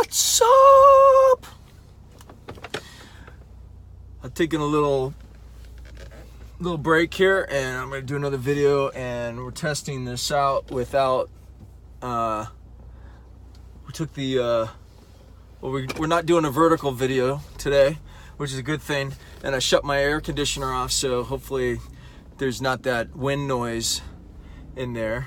What's up? I'm taking a little break here, and I'm gonna do another video, and we're testing this out without we took the we're not doing a vertical video today, which is a good thing, and I shut my air conditioner off, so hopefully there's not that wind noise in there.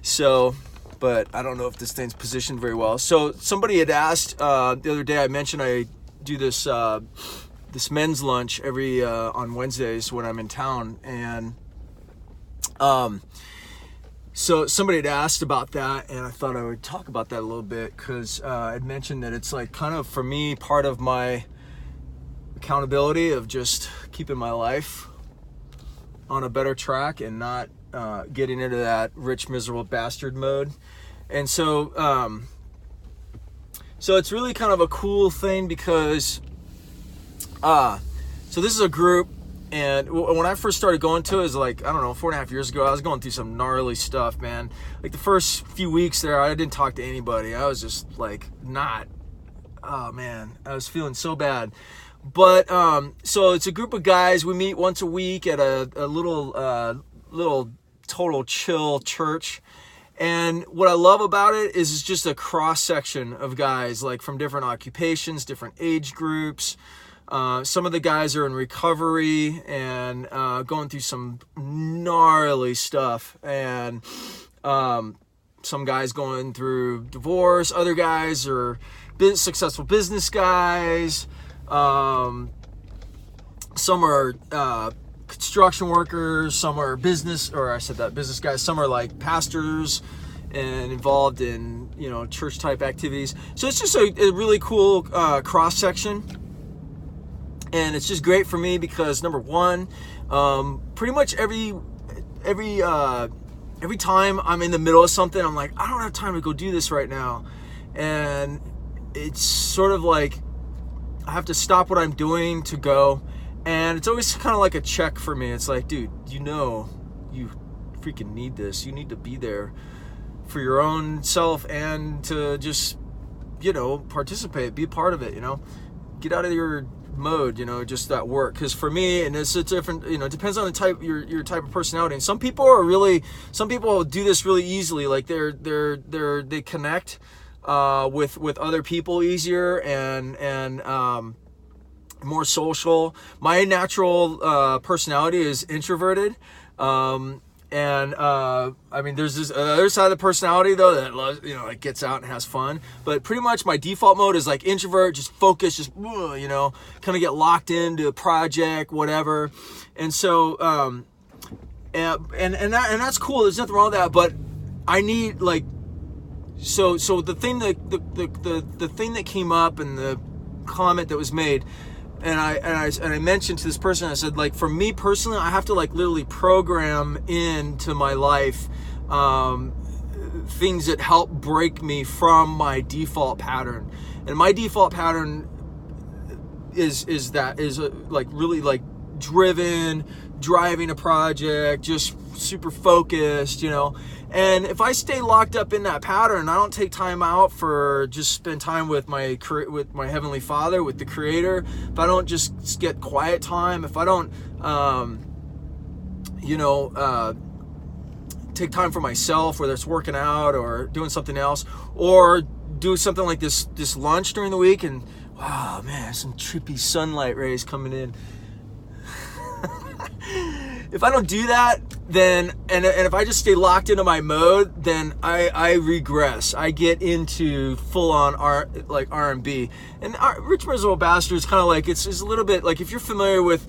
So, but I don't know if this thing's positioned very well. So somebody had asked the other day, I mentioned I do this this men's lunch every on Wednesdays when I'm in town, and so somebody had asked about that, and I thought I would talk about that a little bit, because I'd mentioned that it's like kind of, for me, part of my accountability of just keeping my life on a better track and not getting into that rich miserable bastard mode. And so so it's really kind of a cool thing, because so this is a group, and when I first started going to it, was like, I don't know, 4.5 years ago. I was going through some gnarly stuff, man. Like the first few weeks there, I didn't talk to anybody. I was just like, oh man, I was feeling so bad. But so it's a group of guys. We meet once a week at a little total chill church. And what I love about it is it's just a cross section of guys, like from different occupations, different age groups. Some of the guys are in recovery and going through some gnarly stuff, and some guys going through divorce. Other guys are successful business guys. Some are construction workers. Some are business guys. Some are like pastors and involved in, church type activities. So it's just a really cool cross section. And it's just great for me because, number one, pretty much every time I'm in the middle of something, I'm like, I don't have time to go do this right now. And it's sort of like I have to stop what I'm doing to go. And it's always kind of like a check for me. It's like, dude, you freaking need this. You need to be there for your own self and to just, participate, be a part of it, get out of your mode, just that work. Because for me, and it's a different, it depends on the type, your type of personality. And some people do this really easily. Like they connect with other people easier and more social. My natural personality is introverted. There's this other side of the personality though that loves, like gets out and has fun. But pretty much my default mode is like introvert, just focus, just kind of get locked into a project, whatever. And so and that's cool. There's nothing wrong with that. But I need so the thing the thing that came up and the comment that was made. And I mentioned to this person, I said, like, for me personally, I have to literally program into my life things that help break me from my default pattern. And my default pattern is really driven, driving a project, just super focused, And if I stay locked up in that pattern, I don't take time out for just spend time with my Heavenly Father, with the Creator. If I don't just get quiet time, if I don't, take time for myself, whether it's working out or doing something else, or do something like this lunch during the week, and wow, man, some trippy sunlight rays coming in. If I don't do that, then and if I just stay locked into my mode, then I regress. I get into full on RMB. And Rich Miserable Bastard is kind of like it's a little bit like, if you're familiar with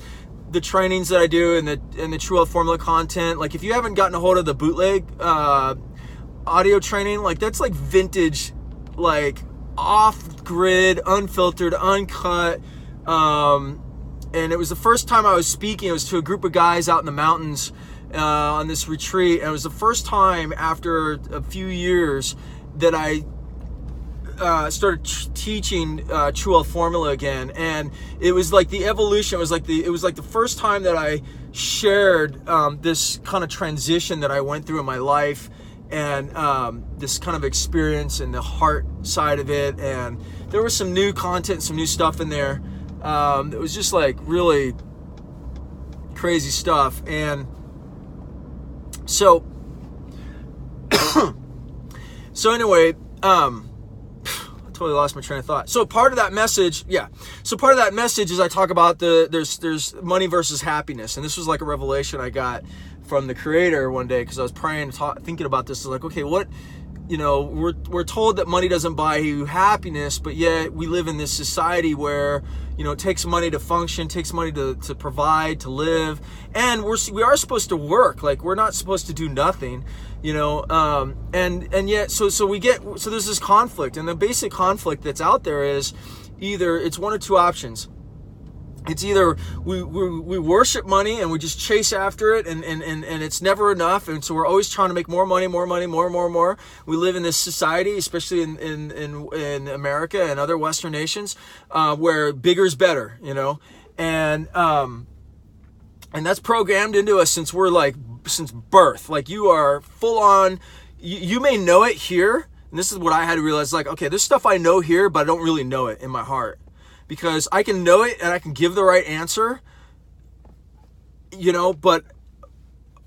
the trainings that I do and the True Wealth Formula content, like if you haven't gotten a hold of the bootleg audio training, like that's like vintage, like off grid, unfiltered, uncut. And it was the first time I was speaking. It was to a group of guys out in the mountains on this retreat. And it was the first time after a few years that I started teaching True Wealth Formula again. And it was like the evolution. It was like the first time that I shared this kind of transition that I went through in my life. and this kind of experience and the heart side of it. And there was some new content, some new stuff in there. It was just like really crazy stuff. And so anyway, I totally lost my train of thought. So part of that message, is I talk about there's money versus happiness. And this was like a revelation I got from the Creator one day, because I was praying, thinking about this. I was like, okay, what, we're told that money doesn't buy you happiness, but yet we live in this society where, it takes money to function, takes money to provide, to live. And we are supposed to work. Like, we're not supposed to do nothing, and yet, so there's this conflict. And the basic conflict that's out there is either it's one or two options. It's either we worship money and we just chase after it, and it's never enough, and so we're always trying to make more money. We live in this society, especially in America and other Western nations, where bigger is better, and that's programmed into us since birth. Like, you are full on. You may know it here, and this is what I had to realize. Like, okay, there's stuff I know here, but I don't really know it in my heart. Because I can know it and I can give the right answer,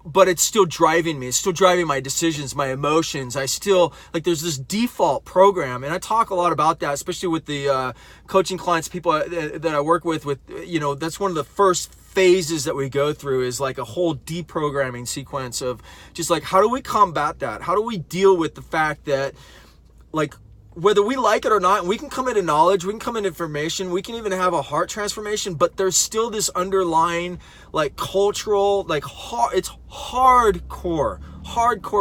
but it's still driving me. It's still driving my decisions, my emotions. I still, there's this default program. And I talk a lot about that, especially with the coaching clients, people that I work with, that's one of the first phases that we go through, is like a whole deprogramming sequence of just like, how do we combat that? How do we deal with the fact that, whether we like it or not, we can come into knowledge, we can come into information, we can even have a heart transformation, but there's still this underlying, cultural, it's hardcore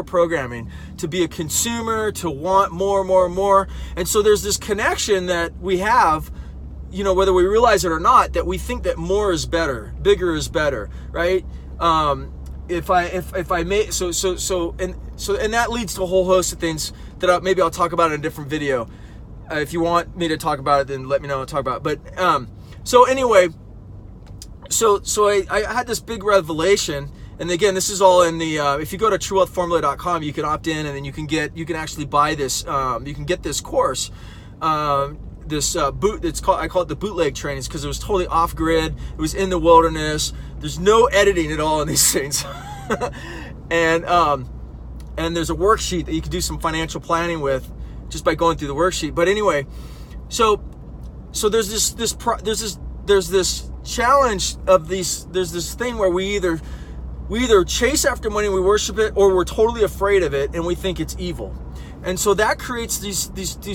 programming to be a consumer, to want more. And so there's this connection that we have, whether we realize it or not, that we think that more is better, bigger is better, right? If I may, so that leads to a whole host of things that maybe I'll talk about in a different video. If you want me to talk about it, then let me know and talk about it. But so anyway, so I had this big revelation, and again, this is all in the if you go to truewealthformula.com, you can opt in, and then you can actually buy this. You can get this course. This I call it the bootleg trainings, because it was totally off grid. It was in the wilderness. There's no editing at all in these things. And there's a worksheet that you can do some financial planning with just by going through the worksheet. But anyway, so there's this challenge of these. There's this thing where we either chase after money, we worship it, or we're totally afraid of it and we think it's evil. And so that creates these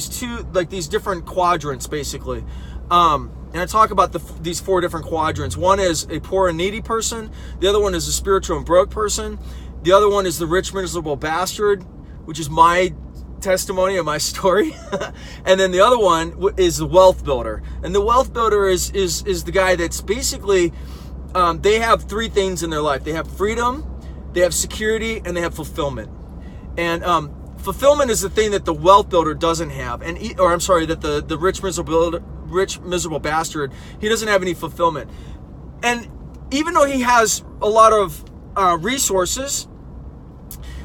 two, these different quadrants, basically. And I talk about these four different quadrants. One is a poor and needy person. The other one is a spiritual and broke person. The other one is the rich, miserable bastard, which is my testimony and my story. And then the other one is the wealth builder. And the wealth builder is the guy that's basically, they have three things in their life. They have freedom, they have security, and they have fulfillment. And fulfillment is the thing that the wealth builder doesn't have, that the rich miserable bastard, he doesn't have any fulfillment. And even though he has a lot of resources,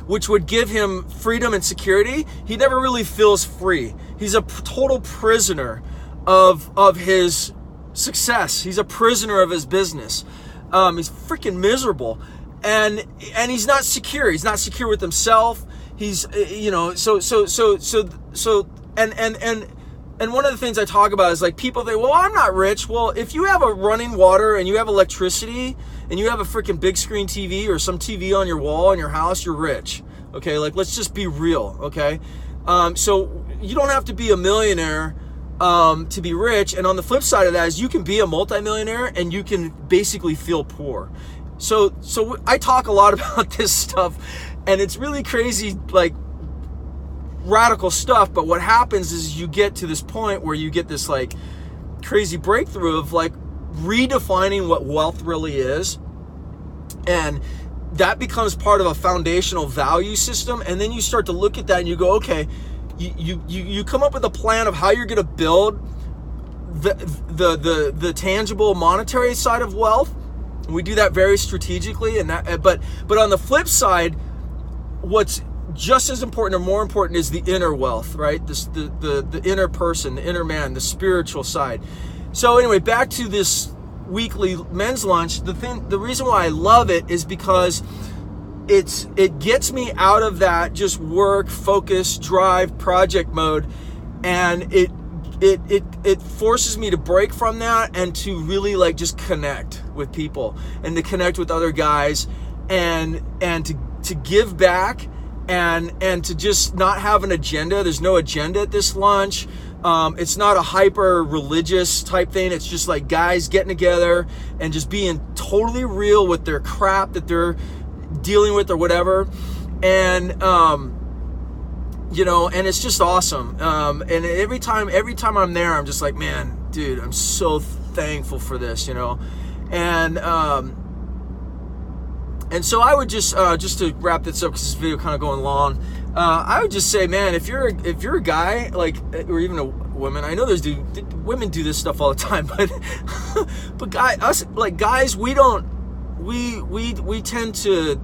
which would give him freedom and security, he never really feels free. He's a total prisoner of his success. He's a prisoner of his business. He's freaking miserable, and he's not secure. He's not secure with himself. He's and one of the things I talk about is people think, well, I'm not rich. Well, if you have a running water and you have electricity and you have a freaking big screen TV or some TV on your wall in your house, you're rich. Okay, let's just be real. Okay, so you don't have to be a millionaire to be rich. And on the flip side of that is you can be a multimillionaire and you can basically feel poor. So I talk a lot about this stuff, and it's really crazy, radical stuff. But what happens is you get to this point where you get this crazy breakthrough of redefining what wealth really is, and that becomes part of a foundational value system. And then you start to look at that and you go, okay, you come up with a plan of how you're going to build the tangible monetary side of wealth. We do that very strategically, and that, but on the flip side, what's just as important or more important is the inner wealth, right? The inner person, the inner man, the spiritual side. So anyway, back to this weekly men's lunch. The reason why I love it is because it gets me out of that just work, focus, drive, project mode, and it forces me to break from that and to really like just connect with people and to connect with other guys and to give back and to just not have an agenda. There's no agenda at this lunch. It's not a hyper religious type thing. It's just like guys getting together and just being totally real with their crap that they're dealing with or whatever. And, you know, and it's just awesome. And every time I'm there, I'm just like, man, dude, I'm so thankful for this, you know? And so I would just to wrap this up, because this video kind of going long, I would just say, man, if you're a guy, like, or even a woman, I know women do this stuff all the time, but guys, we tend to,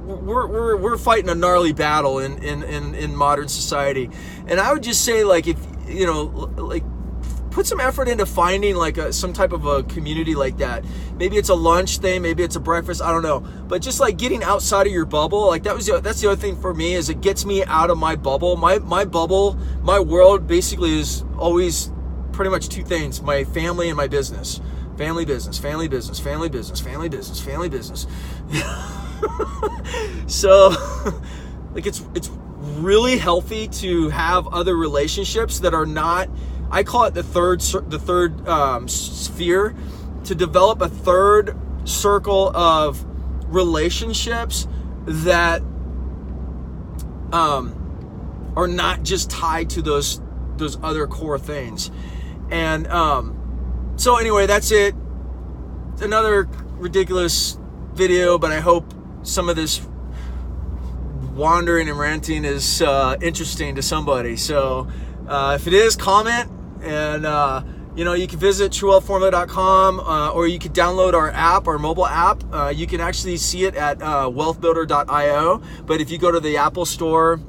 we're fighting a gnarly battle in modern society. And I would just say, like, if, you know, like, put some effort into finding like some type of a community like that. Maybe it's a lunch thing, maybe it's a breakfast, I don't know. But just like getting outside of your bubble, like that's the other thing for me, is it gets me out of my bubble. My bubble, my world basically is always pretty much two things: my family and my business. Family, business, family, business, family, business, family, business, family, business. So like it's really healthy to have other relationships that are not, I call it the third sphere, to develop a third circle of relationships that are not just tied to those other core things. And so anyway, that's it. Another ridiculous video, but I hope some of this wandering and ranting is interesting to somebody. So if it is, comment. And you know, you can visit truewealthformula.com, or you can download our app, our mobile app. You can actually see it at wealthbuilder.io. But if you go to the Apple Store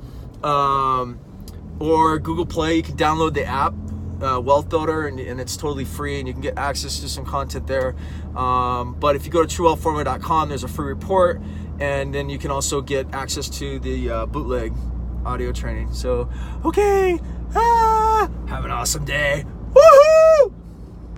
or Google Play, you can download the app, Wealth Builder, and it's totally free, and you can get access to some content there. But if you go to truewealthformula.com, there's a free report, and then you can also get access to the bootleg audio training. So, okay. Have an awesome day. Woohoo!